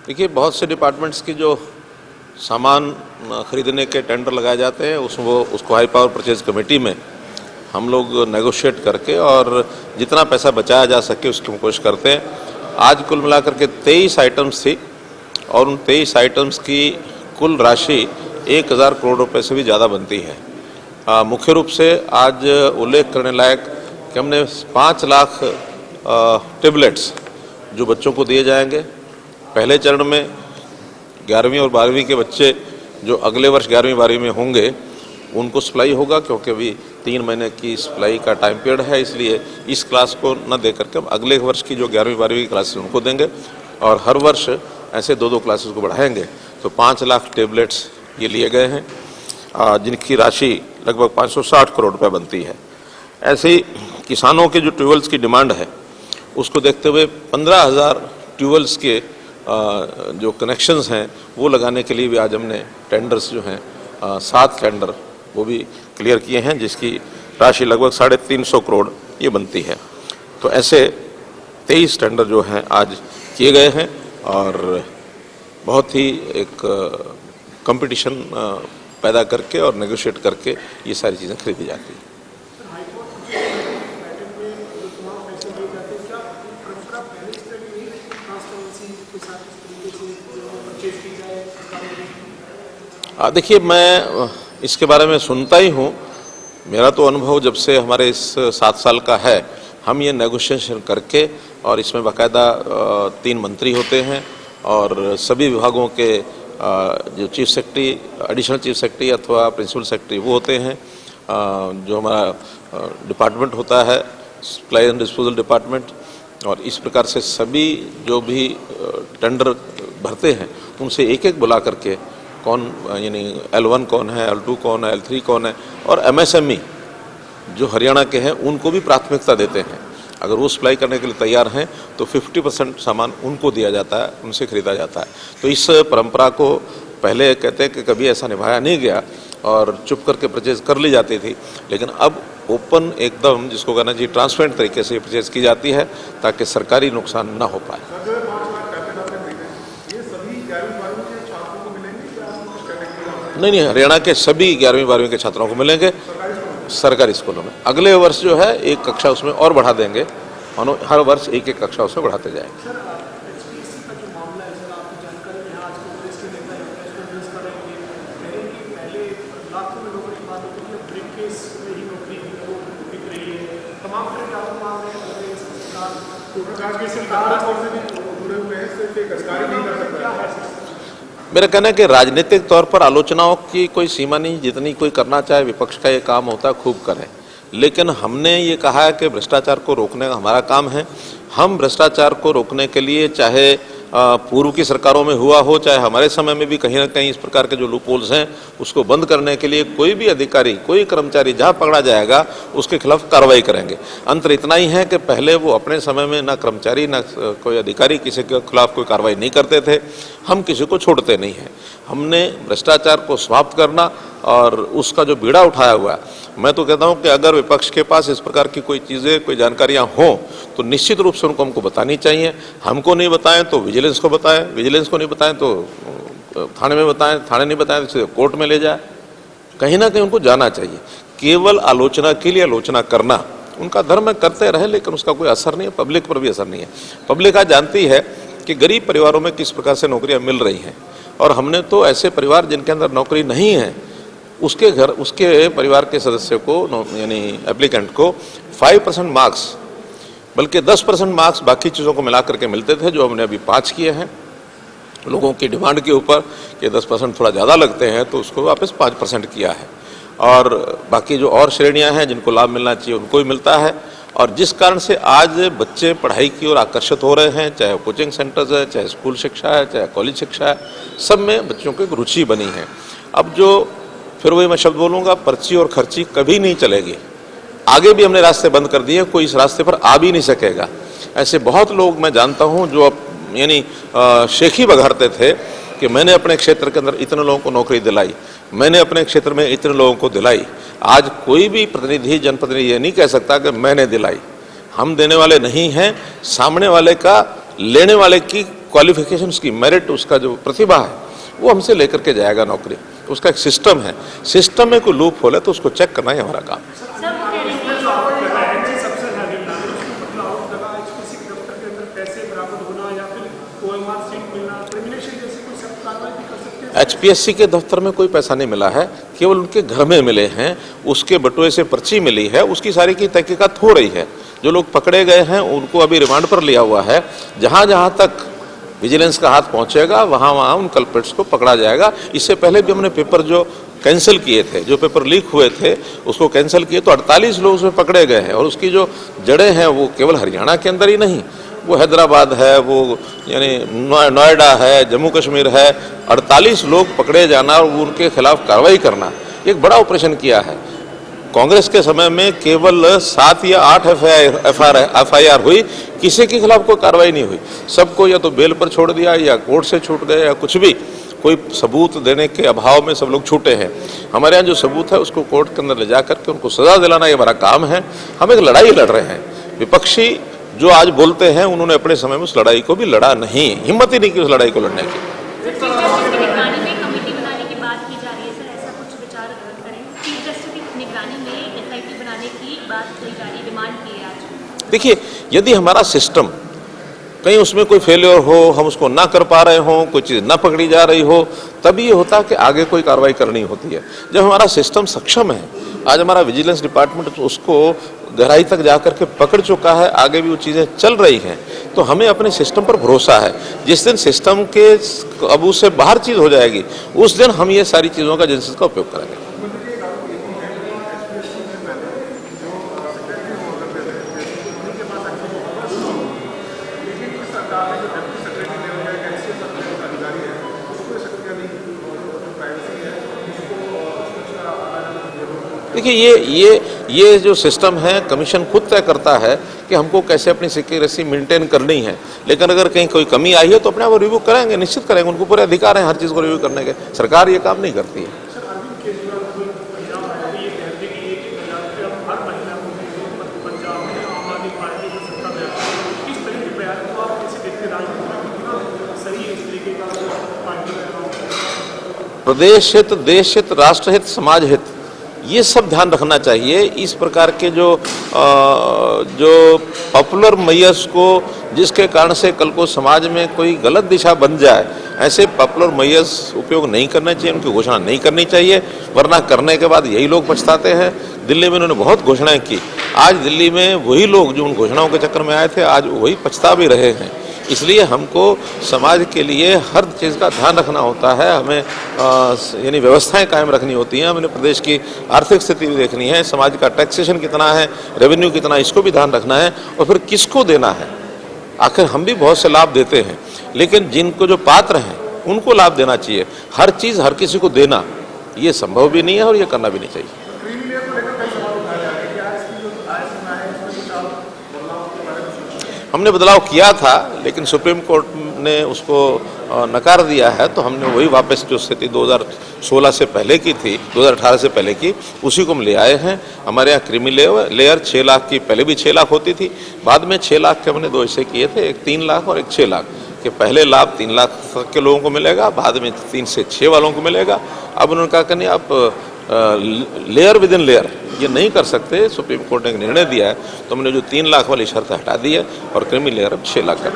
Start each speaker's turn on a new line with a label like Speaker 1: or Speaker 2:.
Speaker 1: देखिए, बहुत से डिपार्टमेंट्स की जो सामान खरीदने के टेंडर लगाए जाते हैं उसको हाई पावर परचेज कमेटी में हम लोग नेगोशिएट करके और जितना पैसा बचाया जा सके उसकी कोशिश करते हैं। आज कुल मिलाकर के 23 आइटम्स थी और उन 23 आइटम्स की कुल राशि 1000 करोड़ रुपए से भी ज़्यादा बनती है। मुख्य रूप से आज उल्लेख करने लायक कि हमने 5 लाख टेबलेट्स जो बच्चों को दिए जाएंगे। पहले चरण में 11वीं और 12वीं के बच्चे जो अगले वर्ष 11वीं 12वीं में होंगे उनको सप्लाई होगा, क्योंकि अभी 3 महीने की सप्लाई का टाइम पीरियड है, इसलिए इस क्लास को न दे करके हम अगले वर्ष की जो 11वीं 12वीं की क्लासेस उनको देंगे और हर वर्ष ऐसे 2-2 क्लासेस को बढ़ाएंगे। तो 5 लाख टेबलेट्स ये लिए गए हैं, जिनकी राशि लगभग 560 करोड़ रुपये बनती है। ऐसे ही किसानों के जो ट्यूबवेल्स की डिमांड है उसको देखते हुए 15,000 ट्यूबवेल्स के जो कनेक्शंस हैं वो लगाने के लिए भी आज हमने टेंडर्स जो हैं 7 टेंडर वो भी क्लियर किए हैं, जिसकी राशि लगभग 350 करोड़ ये बनती है। तो ऐसे 23 टेंडर जो हैं आज किए गए हैं और बहुत ही एक कंपटीशन पैदा करके और नेगोशिएट करके ये सारी चीज़ें खरीदी जाती हैं। देखिए, मैं इसके बारे में सुनता ही हूँ। मेरा तो अनुभव जब से हमारे इस 7 साल का है, हम ये नेगोशिएशन करके और इसमें बाकायदा 3 मंत्री होते हैं और सभी विभागों के जो chief secretary, additional chief secretary अथवा प्रिंसिपल सेक्रेटरी वो होते हैं, जो हमारा डिपार्टमेंट होता है सप्लाई एंड डिस्पोजल डिपार्टमेंट, और इस प्रकार से सभी जो भी टेंडर भरते हैं उनसे एक बुला करके कौन यानी L1 कौन है, L2 कौन है, L3 कौन है, और MSME जो हरियाणा के हैं उनको भी प्राथमिकता देते हैं। अगर वो सप्लाई करने के लिए तैयार हैं तो 50% सामान उनको दिया जाता है, उनसे खरीदा जाता है। तो इस परंपरा को पहले कहते हैं कि कभी ऐसा निभाया नहीं गया और चुप करके परचेज कर ली जाती थी, लेकिन अब ओपन एकदम जिसको कहना चाहिए ट्रांसपेरेंट तरीके से परचेज की जाती है ताकि सरकारी नुकसान ना हो पाए। नहीं, हरियाणा के सभी 11वीं 12वीं के छात्रों को मिलेंगे सरकारी स्कूलों में। अगले वर्ष जो है एक कक्षा उसमें और बढ़ा देंगे, हर वर्ष एक कक्षा उसमें बढ़ाते जाएंगे। मेरा कहना है कि राजनीतिक तौर पर आलोचनाओं की कोई सीमा नहीं, जितनी कोई करना चाहे विपक्ष का ये काम होता है खूब करें, लेकिन हमने ये कहा है कि भ्रष्टाचार को रोकने का हमारा काम है। हम भ्रष्टाचार को रोकने के लिए चाहे पूर्व की सरकारों में हुआ हो, चाहे हमारे समय में भी कहीं ना कहीं इस प्रकार के जो लूपहोल्स हैं उसको बंद करने के लिए कोई भी अधिकारी, कोई कर्मचारी जहां पकड़ा जाएगा उसके खिलाफ कार्रवाई करेंगे। अंतर इतना ही है कि पहले वो अपने समय में ना कर्मचारी ना कोई अधिकारी किसी के खिलाफ कोई कार्रवाई नहीं करते थे। हम किसी को छोड़ते नहीं हैं। हमने भ्रष्टाचार को समाप्त करना और उसका जो बीड़ा उठाया हुआ है, मैं तो कहता हूँ कि अगर विपक्ष के पास इस प्रकार की कोई चीज़ें, कोई जानकारियाँ हों तो निश्चित रूप से उनको हमको बतानी चाहिए। हमको नहीं बताएं तो विजिलेंस को बताएं, विजिलेंस को नहीं बताएं तो थाने में बताएं, थाने नहीं बताएं तो कोर्ट में ले जाए। कहीं ना कहीं उनको जाना चाहिए। केवल आलोचना के लिए आलोचना करना उनका धर्म है, करते रहे, लेकिन उसका कोई असर नहीं है, पब्लिक पर भी असर नहीं है। पब्लिक आज जानती है कि गरीब परिवारों में किस प्रकार से नौकरियाँ मिल रही हैं, और हमने तो ऐसे परिवार जिनके अंदर नौकरी नहीं है उसके परिवार के सदस्य को यानी एप्लीकेंट को 5% मार्क्स, बल्कि 10% मार्क्स बाकी चीज़ों को मिला करके मिलते थे, जो हमने अभी 5 किए हैं। लोगों की डिमांड के ऊपर कि 10% थोड़ा ज़्यादा लगते हैं तो उसको वापस 5% किया है, और बाकी जो और श्रेणियां हैं जिनको लाभ मिलना चाहिए उनको भी मिलता है। और जिस कारण से आज बच्चे पढ़ाई की ओर आकर्षित हो रहे हैं, चाहे कोचिंग सेंटर्स है, चाहे स्कूल शिक्षा है, चाहे कॉलेज शिक्षा है, सब में बच्चों को एक रुचि बनी है। अब जो फिर वही मैं शब्द बोलूँगा, पर्ची और खर्ची कभी नहीं चलेगी। आगे भी हमने रास्ते बंद कर दिए, कोई इस रास्ते पर आ भी नहीं सकेगा। ऐसे बहुत लोग मैं जानता हूँ जो अब यानी शेखी बघाड़ते थे कि मैंने अपने क्षेत्र के अंदर इतने लोगों को नौकरी दिलाई, मैंने अपने क्षेत्र में इतने लोगों को दिलाई। आज कोई भी प्रतिनिधि, जनप्रतिनिधि ये नहीं कह सकता कि मैंने दिलाई। हम देने वाले नहीं हैं, सामने वाले का, लेने वाले की क्वालिफिकेशन, उसकी मेरिट, उसका जो प्रतिभा है वो हमसे लेकर के जाएगा नौकरी। उसका एक सिस्टम है, सिस्टम में कोई लूप होल है तो उसको चेक करना ही हमारा काम है। HPSC के दफ्तर में कोई पैसा नहीं मिला है, केवल उनके घर में मिले हैं, उसके बटुए से पर्ची मिली है, उसकी सारी की तहकीकात हो रही है। जो लोग पकड़े गए हैं उनको अभी रिमांड पर लिया हुआ है। जहां जहां तक विजिलेंस का हाथ पहुंचेगा वहां वहां उन कल्प्रिट्स को पकड़ा जाएगा। इससे पहले भी हमने पेपर जो कैंसिल किए थे, जो पेपर लीक हुए थे उसको कैंसिल किए तो 48 लोग उसमें पकड़े गए हैं। और उसकी जो जड़ें हैं वो केवल हरियाणा के अंदर ही नहीं, वो हैदराबाद है, वो यानी नोएडा है, जम्मू कश्मीर है। 48 लोग पकड़े जाना और उनके खिलाफ कार्रवाई करना, एक बड़ा ऑपरेशन किया है। कांग्रेस के समय में केवल 7 या 8 FIR हुई, किसी के खिलाफ कोई कार्रवाई नहीं हुई। सबको या तो बेल पर छोड़ दिया या कोर्ट से छूट गए या कुछ भी, कोई सबूत देने के अभाव में सब लोग छूटे हैं। हमारे यहाँ जो सबूत है उसको कोर्ट के अंदर ले जा करके उनको सजा दिलाना ये हमारा काम है। हम एक लड़ाई लड़ रहे हैं। विपक्षी जो आज बोलते हैं उन्होंने अपने समय में उस लड़ाई को भी लड़ा नहीं, हिम्मत ही नहीं की उस लड़ाई को लड़ने की। देखिए, यदि हमारा सिस्टम कहीं उसमें कोई फेलियर हो, हम उसको ना कर पा रहे हो, कोई चीज़ ना पकड़ी जा रही हो, तब ये होता है कि आगे कोई कार्रवाई करनी होती है। जब हमारा सिस्टम सक्षम है, आज हमारा विजिलेंस डिपार्टमेंट उसको गहराई तक जाकर के पकड़ चुका है, आगे भी वो चीज़ें चल रही हैं, तो हमें अपने सिस्टम पर भरोसा है। जिस दिन सिस्टम के काबू से बाहर चीज़ हो जाएगी उस दिन हम ये सारी चीज़ों का एजेंसीज का उपयोग करेंगे। देखिए, ये जो सिस्टम है, कमीशन खुद तय करता है कि हमको कैसे अपनी सिक्योरिटी मेंटेन करनी है। लेकिन अगर कहीं कोई कमी आई है तो अपने आप रिव्यू करेंगे, निश्चित करेंगे, उनको पूरे अधिकार हैं हर चीज़ को रिव्यू करने के। सरकार ये काम नहीं करती है। प्रदेश हित, देश हित, राष्ट्र हित, समाज हित, ये सब ध्यान रखना चाहिए। इस प्रकार के जो पॉपुलर मैयर्स को, जिसके कारण से कल को समाज में कोई गलत दिशा बन जाए, ऐसे पॉपुलर मैयर्स उपयोग नहीं करना चाहिए, उनकी घोषणा नहीं करनी चाहिए, वरना करने के बाद यही लोग पछताते हैं। दिल्ली में उन्होंने बहुत घोषणाएं की, आज दिल्ली में वही लोग जो उन घोषणाओं के चक्कर में आए थे आज वही पछता भी रहे हैं। इसलिए हमको समाज के लिए हर चीज़ का ध्यान रखना होता है, हमें यानी व्यवस्थाएं कायम रखनी होती हैं, हमें प्रदेश की आर्थिक स्थिति भी देखनी है, समाज का टैक्सेशन कितना है, रेवेन्यू कितना है, इसको भी ध्यान रखना है, और फिर किसको देना है। आखिर हम भी बहुत से लाभ देते हैं, लेकिन जिनको जो पात्र हैं उनको लाभ देना चाहिए। हर चीज़ हर किसी को देना ये संभव भी नहीं है और ये करना भी नहीं चाहिए। हमने बदलाव किया था, लेकिन सुप्रीम कोर्ट ने उसको नकार दिया है, तो हमने वही वापस जो स्थिति 2016 से पहले की थी, 2018 से पहले की, उसी को हम ले आए हैं। हमारे यहाँ क्रीमी लेयर 6 लाख की पहले भी 6 लाख होती थी, बाद में 6 लाख के हमने 2 हिस्से किए थे, एक 3 लाख और एक 6 लाख के। पहले लाभ 3 लाख के लोगों को मिलेगा, बाद में 3 से 6 वालों को मिलेगा। अब उन्होंने कहा कि नहीं, आप लेयर विद इन लेयर ये नहीं कर सकते, सुप्रीम कोर्ट ने एक निर्णय दिया है, तो हमने जो 3 लाख वाली शर्त हटा दी है और क्रीमी लेयर अब 6 लाख का।